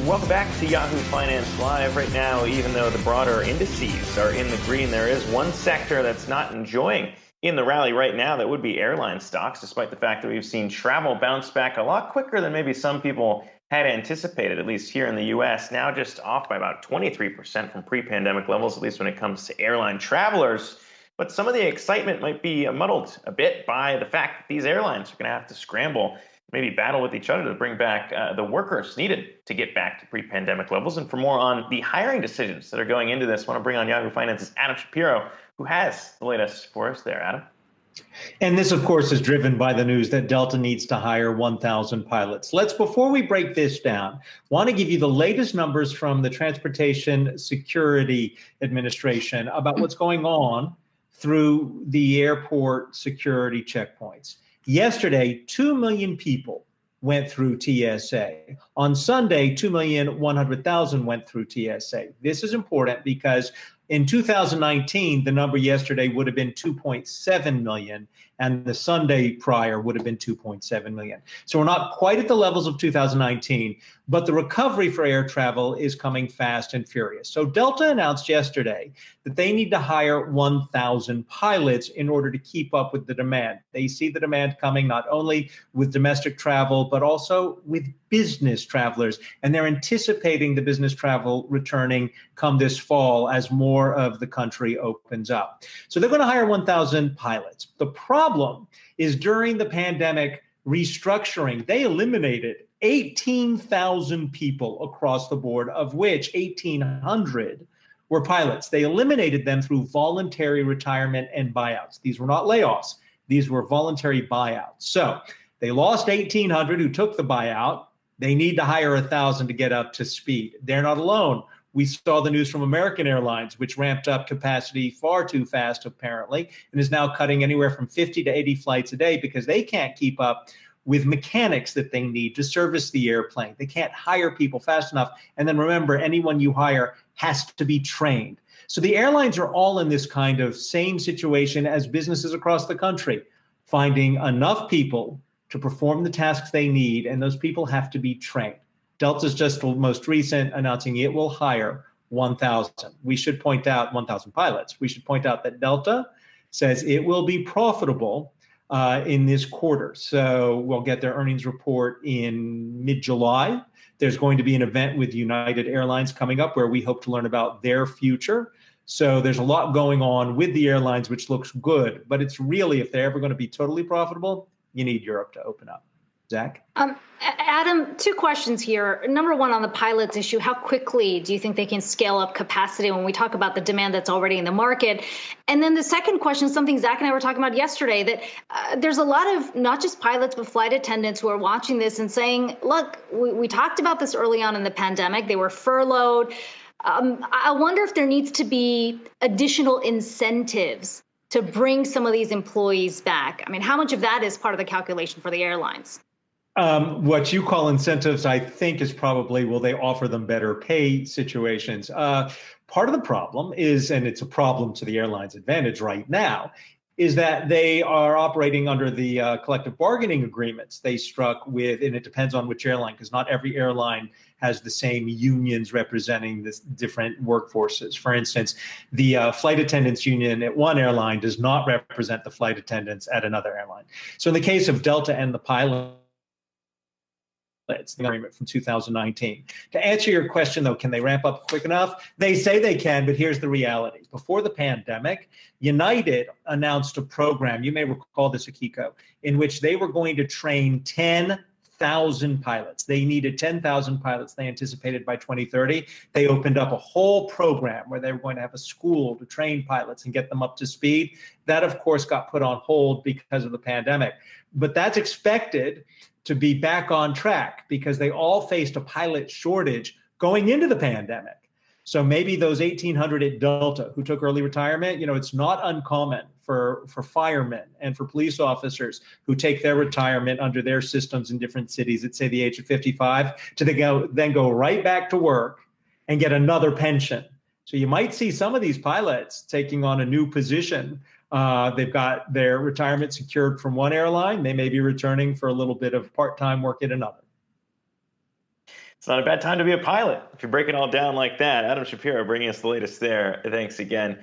Welcome back to Yahoo Finance Live. Right now, even though the broader indices are in the green, there is one sector that's not enjoying in the rally right now. That would be airline stocks, despite the fact that we've seen travel bounce back a lot quicker than maybe some people had anticipated, at least here in the U.S. Now just off by about 23% from pre-pandemic levels, at least when it comes to airline travelers. But some of the excitement might be muddled a bit by the fact that these airlines are going to have to scramble, maybe battle with each other to bring back the workers needed to get back to pre-pandemic levels. And for more on the hiring decisions that are going into this, I want to bring on Yahoo Finance's Adam Shapiro, who has the latest for us there. Adam? And this, of course, is driven by the news that Delta needs to hire 1,000 pilots. Before we break this down, want to give you the latest numbers from the Transportation Security Administration about what's going on through the airport security checkpoints. Yesterday, 2 million people went through TSA. On Sunday, 2,100,000 went through TSA. This is important because in 2019, the number yesterday would have been 2.7 million, and the Sunday prior would have been 2.7 million. So we're not quite at the levels of 2019, but the recovery for air travel is coming fast and furious. So Delta announced yesterday that they need to hire 1,000 pilots in order to keep up with the demand. They see the demand coming not only with domestic travel, but also with business travelers. And they're anticipating the business travel returning come this fall as more of the country opens up. So they're going to hire 1,000 pilots. The problem is during the pandemic restructuring, they eliminated 18,000 people across the board, of which 1,800 were pilots. They eliminated them through voluntary retirement and buyouts. These were not layoffs. These were voluntary buyouts. So they lost 1,800 who took the buyout. They need to hire 1,000 to get up to speed. They're not alone. We saw the news from American Airlines, which ramped up capacity far too fast, apparently, and is now cutting anywhere from 50 to 80 flights a day because they can't keep up with mechanics that they need to service the airplane. They can't hire people fast enough. And then remember, anyone you hire has to be trained. So the airlines are all in this kind of same situation as businesses across the country, finding enough people to perform the tasks they need, and those people have to be trained. Delta's just most recent announcing it will hire 1,000. We should point out 1,000 pilots. We should point out that Delta says it will be profitable in this quarter. So we'll get their earnings report in mid-July. There's going to be an event with United Airlines coming up where we hope to learn about their future. So there's a lot going on with the airlines, which looks good. But it's really, if they're ever going to be totally profitable, you need Europe to open up. Zach? Adam, two questions here. Number one, on the pilots issue, how quickly do you think they can scale up capacity when we talk about the demand that's already in the market? And then the second question, something Zach and I were talking about yesterday, that there's a lot of not just pilots, but flight attendants who are watching this and saying, look, we talked about this early on in the pandemic. They were furloughed. I wonder if there needs to be additional incentives to bring some of these employees back. I mean, how much of that is part of the calculation for the airlines? What you call incentives, I think, is probably, will they offer them better pay situations? Part of the problem is, and it's a problem to the airline's advantage right now, is that they are operating under the collective bargaining agreements they struck with, and it depends on which airline, because not every airline has the same unions representing the different workforces. For instance, the flight attendants union at one airline does not represent the flight attendants at another airline. So in the case of Delta and the pilots, the agreement from 2019. To answer your question, though, can they ramp up quick enough? They say they can, but here's the reality. Before the pandemic, United announced a program, you may recall this, Akiko, in which they were going to train 10,000 pilots. They needed 10,000 pilots they anticipated by 2030. They opened up a whole program where they were going to have a school to train pilots and get them up to speed. That, of course, got put on hold because of the pandemic. But that's expected to be back on track because they all faced a pilot shortage going into the pandemic. So maybe those 1,800 at Delta who took early retirement, it's not uncommon for firemen and for police officers who take their retirement under their systems in different cities at, say, the age of 55 to then go right back to work and get another pension. So you might see some of these pilots taking on a new position. They've got their retirement secured from one airline. They may be returning for a little bit of part-time work at another. It's not a bad time to be a pilot if you break it all down like that. Adam Shapiro bringing us the latest there. Thanks again.